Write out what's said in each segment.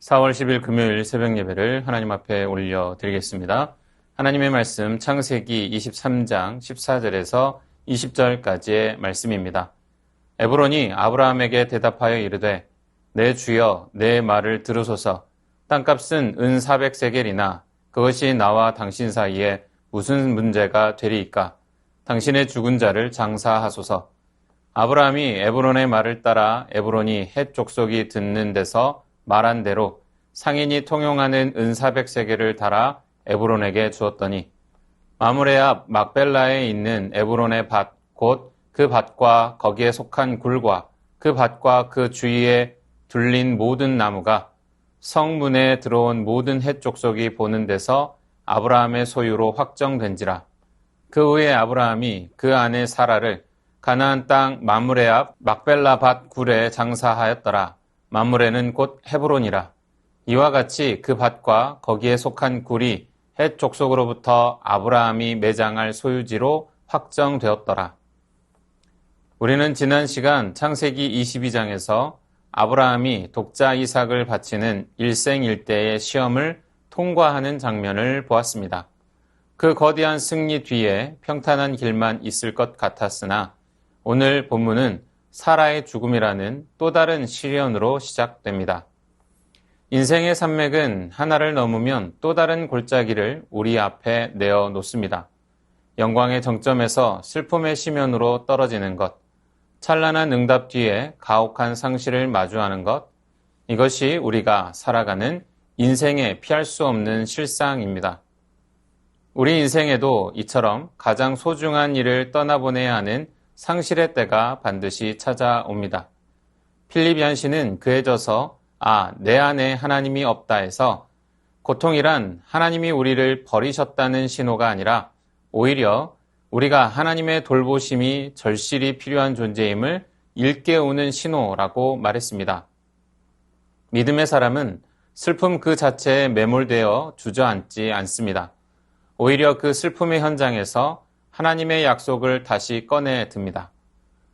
4월 10일 금요일 새벽 예배를 하나님 앞에 올려드리겠습니다. 하나님의 말씀 창세기 23장 14절에서 20절까지의 말씀입니다. 에브론이 아브라함에게 대답하여 이르되 내 주여 내 말을 들으소서. 땅값은 은 400세겔이나 그것이 나와 당신 사이에 무슨 문제가 되리이까. 당신의 죽은 자를 장사하소서. 아브라함이 에브론의 말을 따라 에브론이 헷 족속이 듣는 데서 말한 대로 상인이 통용하는 은 400세겔을 달아 에브론에게 주었더니 마므레 앞 막벨라에 있는 에브론의 밭 곧 그 밭과 거기에 속한 굴과 그 밭과 그 주위에 둘린 모든 나무가 성문에 들어온 모든 헷 족속이 보는 데서 아브라함의 소유로 확정된지라. 그 후에 아브라함이 그 아내 사라를 가나안 땅 마므레 앞 막벨라 밭 굴에 장사하였더라. 마므레는 곧 헤브론이라. 이와 같이 그 밭과 거기에 속한 굴이 헷 족속으로부터 아브라함이 매장할 소유지로 확정되었더라. 우리는 지난 시간 창세기 22장에서 아브라함이 독자 이삭을 바치는 일생일대의 시험을 통과하는 장면을 보았습니다. 그 거대한 승리 뒤에 평탄한 길만 있을 것 같았으나 오늘 본문은 사라의 죽음이라는 또 다른 시련으로 시작됩니다. 인생의 산맥은 하나를 넘으면 또 다른 골짜기를 우리 앞에 내어 놓습니다. 영광의 정점에서 슬픔의 시면으로 떨어지는 것, 찬란한 응답 뒤에 가혹한 상실을 마주하는 것, 이것이 우리가 살아가는 인생에 피할 수 없는 실상입니다. 우리 인생에도 이처럼 가장 소중한 일을 떠나보내야 하는 상실의 때가 반드시 찾아옵니다. 필립 얀시는 그에 져서 내 안에 하나님이 없다 해서 고통이란 하나님이 우리를 버리셨다는 신호가 아니라 오히려 우리가 하나님의 돌보심이 절실히 필요한 존재임을 일깨우는 신호라고 말했습니다. 믿음의 사람은 슬픔 그 자체에 매몰되어 주저앉지 않습니다. 오히려 그 슬픔의 현장에서 하나님의 약속을 다시 꺼내 듭니다.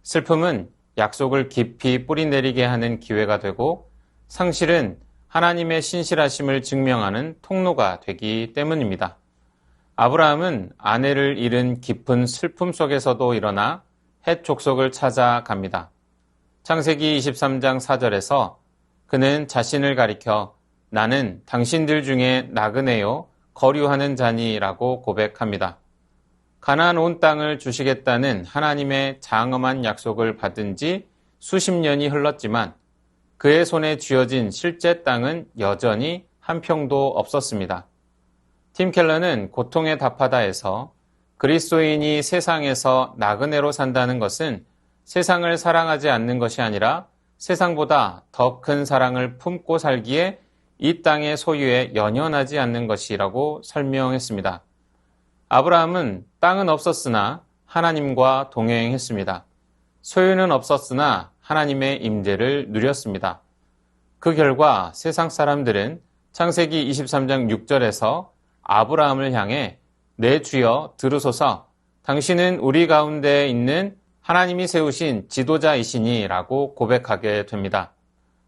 슬픔은 약속을 깊이 뿌리내리게 하는 기회가 되고 상실은 하나님의 신실하심을 증명하는 통로가 되기 때문입니다. 아브라함은 아내를 잃은 깊은 슬픔 속에서도 일어나 헷 족속을 찾아갑니다. 창세기 23장 4절에서 그는 자신을 가리켜 나는 당신들 중에 나그네요 거류하는 자니라고 고백합니다. 가나안 온 땅을 주시겠다는 하나님의 장엄한 약속을 받은 지 수십 년이 흘렀지만 그의 손에 쥐어진 실제 땅은 여전히 한 평도 없었습니다. 팀 켈러는 고통에 답하다에서 그리스도인이 세상에서 나그네로 산다는 것은 세상을 사랑하지 않는 것이 아니라 세상보다 더 큰 사랑을 품고 살기에 이 땅의 소유에 연연하지 않는 것이라고 설명했습니다. 아브라함은 땅은 없었으나 하나님과 동행했습니다. 소유는 없었으나 하나님의 임재를 누렸습니다. 그 결과 세상 사람들은 창세기 23장 6절에서 아브라함을 향해 내 주여 들으소서 당신은 우리 가운데 있는 하나님이 세우신 지도자이시니 라고 고백하게 됩니다.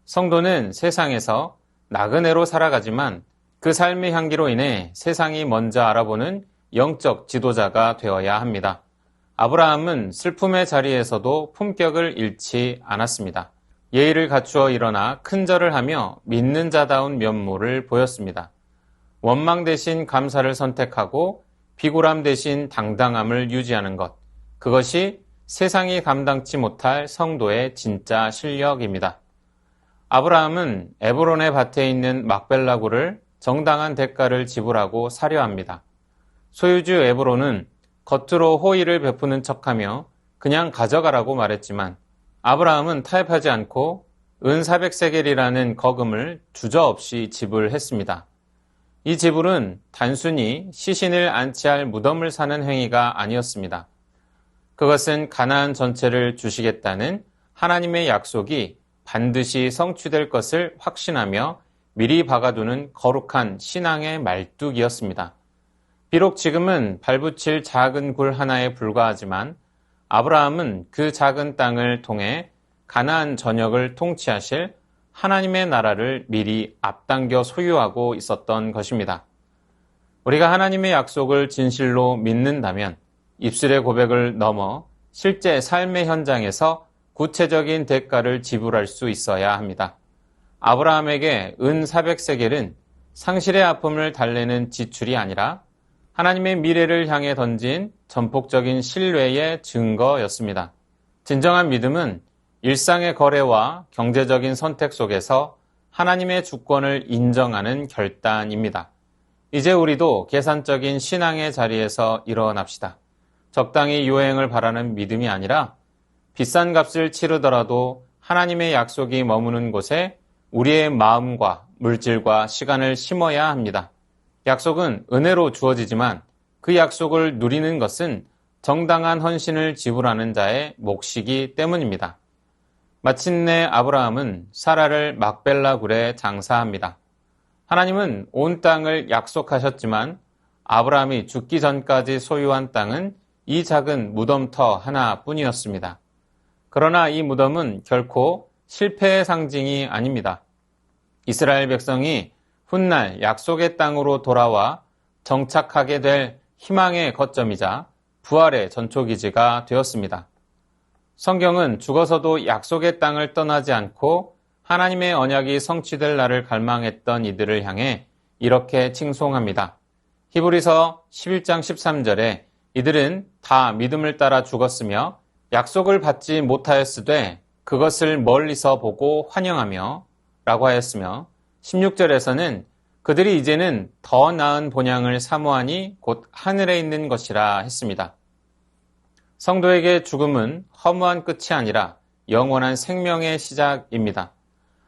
성도는 세상에서 나그네로 살아가지만 그 삶의 향기로 인해 세상이 먼저 알아보는 영적 지도자가 되어야 합니다. 아브라함은 슬픔의 자리에서도 품격을 잃지 않았습니다. 예의를 갖추어 일어나 큰절을 하며 믿는 자다운 면모를 보였습니다. 원망 대신 감사를 선택하고 비굴함 대신 당당함을 유지하는 것, 그것이 세상이 감당치 못할 성도의 진짜 실력입니다. 아브라함은 에브론의 밭에 있는 막벨라 굴을 정당한 대가를 지불하고 사려 합니다. 소유주 에브론은 겉으로 호의를 베푸는 척하며 그냥 가져가라고 말했지만 아브라함은 타협하지 않고 은 400세겔이라는 거금을 주저없이 지불했습니다. 이 지불은 단순히 시신을 안치할 무덤을 사는 행위가 아니었습니다. 그것은 가나안 전체를 주시겠다는 하나님의 약속이 반드시 성취될 것을 확신하며 미리 박아두는 거룩한 신앙의 말뚝이었습니다. 비록 지금은 발붙일 작은 굴 하나에 불과하지만 아브라함은 그 작은 땅을 통해 가나안 전역을 통치하실 하나님의 나라를 미리 앞당겨 소유하고 있었던 것입니다. 우리가 하나님의 약속을 진실로 믿는다면 입술의 고백을 넘어 실제 삶의 현장에서 구체적인 대가를 지불할 수 있어야 합니다. 아브라함에게 은 400세겔은 상실의 아픔을 달래는 지출이 아니라 하나님의 미래를 향해 던진 전폭적인 신뢰의 증거였습니다. 진정한 믿음은 일상의 거래와 경제적인 선택 속에서 하나님의 주권을 인정하는 결단입니다. 이제 우리도 계산적인 신앙의 자리에서 일어납시다. 적당히 요행을 바라는 믿음이 아니라 비싼 값을 치르더라도 하나님의 약속이 머무는 곳에 우리의 마음과 물질과 시간을 심어야 합니다. 약속은 은혜로 주어지지만 그 약속을 누리는 것은 정당한 헌신을 지불하는 자의 몫이기 때문입니다. 마침내 아브라함은 사라를 막벨라 굴에 장사합니다. 하나님은 온 땅을 약속하셨지만 아브라함이 죽기 전까지 소유한 땅은 이 작은 무덤터 하나뿐이었습니다. 그러나 이 무덤은 결코 실패의 상징이 아닙니다. 이스라엘 백성이 훗날 약속의 땅으로 돌아와 정착하게 될 희망의 거점이자 부활의 전초기지가 되었습니다. 성경은 죽어서도 약속의 땅을 떠나지 않고 하나님의 언약이 성취될 날을 갈망했던 이들을 향해 이렇게 칭송합니다. 히브리서 11장 13절에 이들은 다 믿음을 따라 죽었으며 약속을 받지 못하였으되 그것을 멀리서 보고 환영하며 라고 하였으며 16절에서는 그들이 이제는 더 나은 본향을 사모하니 곧 하늘에 있는 것이라 했습니다. 성도에게 죽음은 허무한 끝이 아니라 영원한 생명의 시작입니다.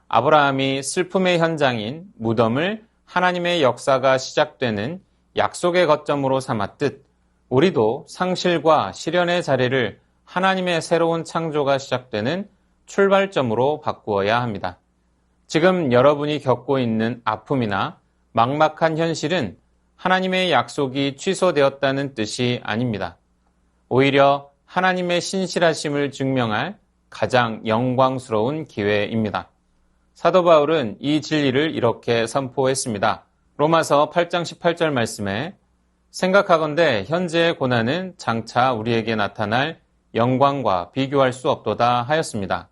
아브라함이 슬픔의 현장인 무덤을 하나님의 역사가 시작되는 약속의 거점으로 삼았듯 우리도 상실과 시련의 자리를 하나님의 새로운 창조가 시작되는 출발점으로 바꾸어야 합니다. 지금 여러분이 겪고 있는 아픔이나 막막한 현실은 하나님의 약속이 취소되었다는 뜻이 아닙니다. 오히려 하나님의 신실하심을 증명할 가장 영광스러운 기회입니다. 사도 바울은 이 진리를 이렇게 선포했습니다. 로마서 8장 18절 말씀에 생각하건대 현재의 고난은 장차 우리에게 나타날 영광과 비교할 수 없도다 하였습니다.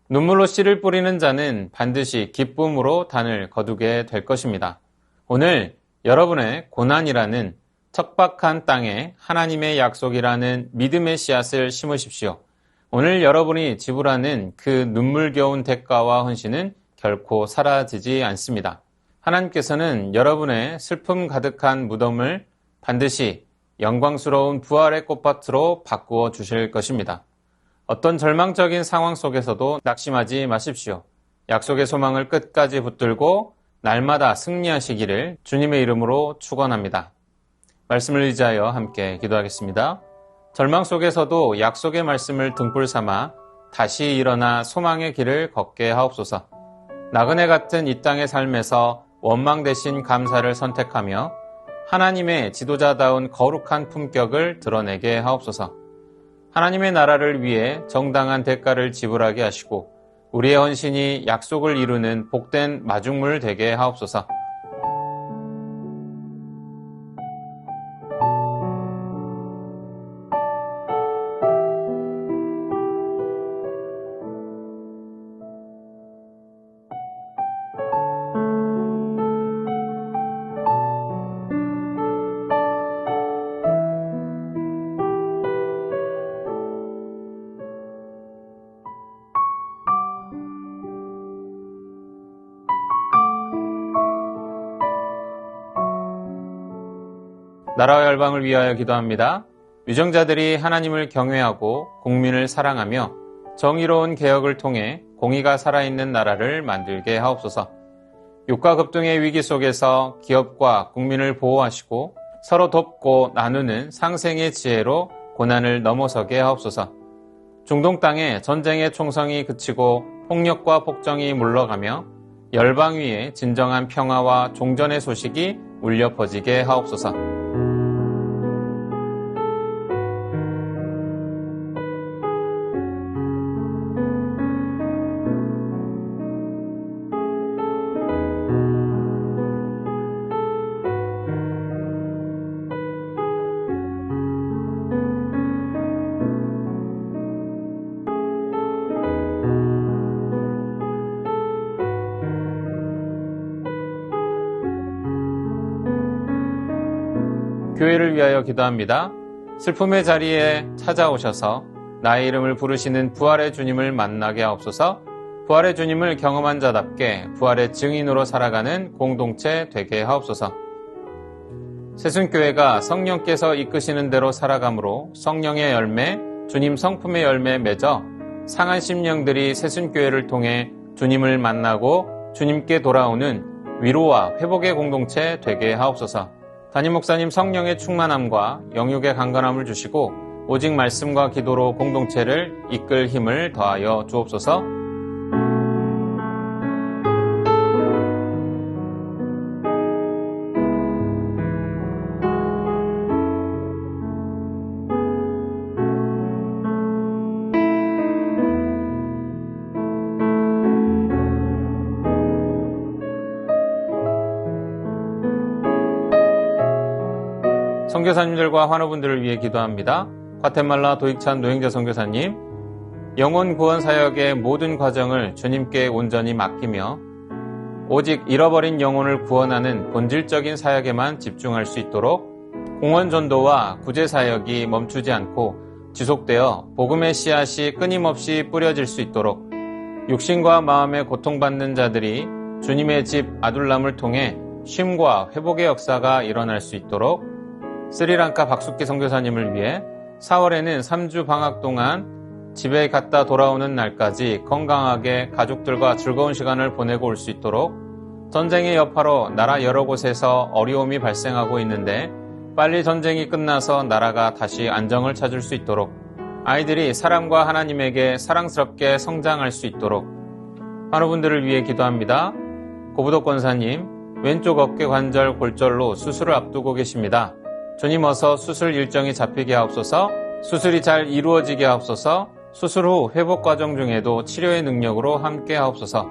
눈물로 씨를 뿌리는 자는 반드시 기쁨으로 단을 거두게 될 것입니다. 오늘 여러분의 고난이라는 척박한 땅에 하나님의 약속이라는 믿음의 씨앗을 심으십시오. 오늘 여러분이 지불하는 그 눈물겨운 대가와 헌신은 결코 사라지지 않습니다. 하나님께서는 여러분의 슬픔 가득한 무덤을 반드시 영광스러운 부활의 꽃밭으로 바꾸어 주실 것입니다. 어떤 절망적인 상황 속에서도 낙심하지 마십시오. 약속의 소망을 끝까지 붙들고 날마다 승리하시기를 주님의 이름으로 축원합니다. 말씀을 의지하여 함께 기도하겠습니다. 절망 속에서도 약속의 말씀을 등불 삼아 다시 일어나 소망의 길을 걷게 하옵소서. 나그네 같은 이 땅의 삶에서 원망 대신 감사를 선택하며 하나님의 지도자다운 거룩한 품격을 드러내게 하옵소서. 하나님의 나라를 위해 정당한 대가를 지불하게 하시고 우리의 헌신이 약속을 이루는 복된 마중물 되게 하옵소서. 나라와 열방을 위하여 기도합니다. 유정자들이 하나님을 경외하고 국민을 사랑하며 정의로운 개혁을 통해 공의가 살아있는 나라를 만들게 하옵소서. 유가 급등의 위기 속에서 기업과 국민을 보호하시고 서로 돕고 나누는 상생의 지혜로 고난을 넘어서게 하옵소서. 중동 땅에 전쟁의 총성이 그치고 폭력과 폭정이 물러가며 열방 위에 진정한 평화와 종전의 소식이 울려 퍼지게 하옵소서. 교회를 위하여 기도합니다. 슬픔의 자리에 찾아오셔서 나의 이름을 부르시는 부활의 주님을 만나게 하옵소서. 부활의 주님을 경험한 자답게 부활의 증인으로 살아가는 공동체 되게 하옵소서. 새순교회가 성령께서 이끄시는 대로 살아가므로 성령의 열매, 주님 성품의 열매 맺어 상한 심령들이 새순교회를 통해 주님을 만나고 주님께 돌아오는 위로와 회복의 공동체 되게 하옵소서. 담임 목사님 성령의 충만함과 영육의 강건함을 주시고 오직 말씀과 기도로 공동체를 이끌 힘을 더하여 주옵소서. 선교사님들과 환우분들을 위해 기도합니다. 과테말라 도익찬 노행자 선교사님, 영혼 구원 사역의 모든 과정을 주님께 온전히 맡기며 오직 잃어버린 영혼을 구원하는 본질적인 사역에만 집중할 수 있도록 공원 전도와 구제 사역이 멈추지 않고 지속되어 복음의 씨앗이 끊임없이 뿌려질 수 있도록 육신과 마음에 고통받는 자들이 주님의 집 아둘람을 통해 쉼과 회복의 역사가 일어날 수 있도록 스리랑카 박숙기 선교사님을 위해 4월에는 3주 방학 동안 집에 갔다 돌아오는 날까지 건강하게 가족들과 즐거운 시간을 보내고 올 수 있도록 전쟁의 여파로 나라 여러 곳에서 어려움이 발생하고 있는데 빨리 전쟁이 끝나서 나라가 다시 안정을 찾을 수 있도록 아이들이 사람과 하나님에게 사랑스럽게 성장할 수 있도록 환우분들을 위해 기도합니다. 고부도 권사님, 왼쪽 어깨 관절 골절로 수술을 앞두고 계십니다. 주님 어서 수술 일정이 잡히게 하옵소서. 수술이 잘 이루어지게 하옵소서. 수술 후 회복 과정 중에도 치료의 능력으로 함께 하옵소서.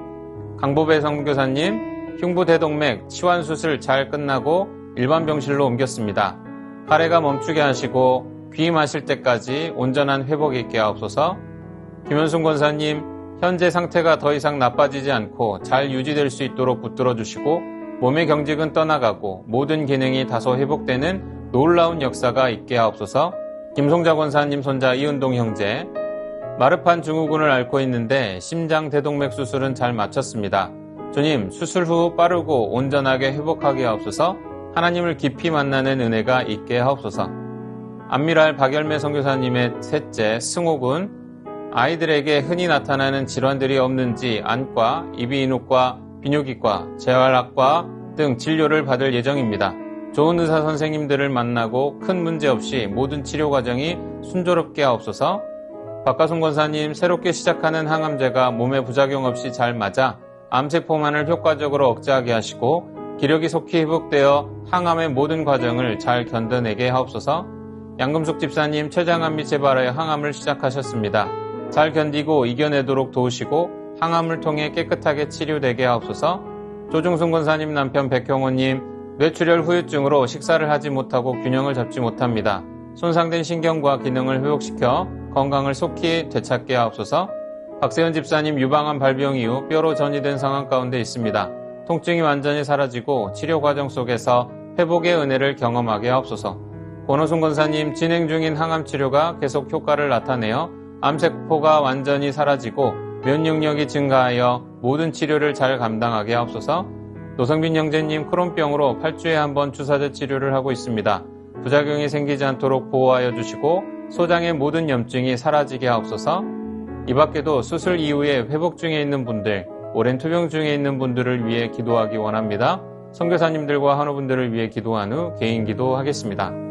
강보배 선교사님, 흉부대동맥 치환 수술 잘 끝나고 일반 병실로 옮겼습니다. 가래가 멈추게 하시고 귀임하실 때까지 온전한 회복 있게 하옵소서. 김현순 권사님, 현재 상태가 더 이상 나빠지지 않고 잘 유지될 수 있도록 붙들어 주시고 몸의 경직은 떠나가고 모든 기능이 다소 회복되는 놀라운 역사가 있게 하옵소서. 김송자 권사님 손자 이은동 형제, 마르판 증후군을 앓고 있는데 심장 대동맥 수술은 잘 마쳤습니다. 주님, 수술 후 빠르고 온전하게 회복하게 하옵소서. 하나님을 깊이 만나는 은혜가 있게 하옵소서. 안미랄 박열매 선교사님의 셋째 승호군, 아이들에게 흔히 나타나는 질환들이 없는지 안과, 이비인후과, 비뇨기과, 재활학과 등 진료를 받을 예정입니다. 좋은 의사 선생님들을 만나고 큰 문제 없이 모든 치료 과정이 순조롭게 하옵소서. 박가순 권사님, 새롭게 시작하는 항암제가 몸에 부작용 없이 잘 맞아 암세포만을 효과적으로 억제하게 하시고 기력이 속히 회복되어 항암의 모든 과정을 잘 견뎌내게 하옵소서. 양금숙 집사님, 췌장암 및 재발하여 항암을 시작하셨습니다. 잘 견디고 이겨내도록 도우시고 항암을 통해 깨끗하게 치료되게 하옵소서. 조중순 권사님 남편 백형호님, 뇌출혈 후유증으로 식사를 하지 못하고 균형을 잡지 못합니다. 손상된 신경과 기능을 회복시켜 건강을 속히 되찾게 하옵소서. 박세현 집사님, 유방암 발병 이후 뼈로 전이된 상황 가운데 있습니다. 통증이 완전히 사라지고 치료 과정 속에서 회복의 은혜를 경험하게 하옵소서. 권호순 권사님, 진행 중인 항암 치료가 계속 효과를 나타내어 암세포가 완전히 사라지고 면역력이 증가하여 모든 치료를 잘 감당하게 하옵소서. 노성빈 형제님, 크론병으로 8주에 한 번 주사제 치료를 하고 있습니다. 부작용이 생기지 않도록 보호하여 주시고 소장의 모든 염증이 사라지게 하옵소서. 이 밖에도 수술 이후에 회복 중에 있는 분들, 오랜 투병 중에 있는 분들을 위해 기도하기 원합니다. 선교사님들과 환우분들을 위해 기도한 후 개인 기도하겠습니다.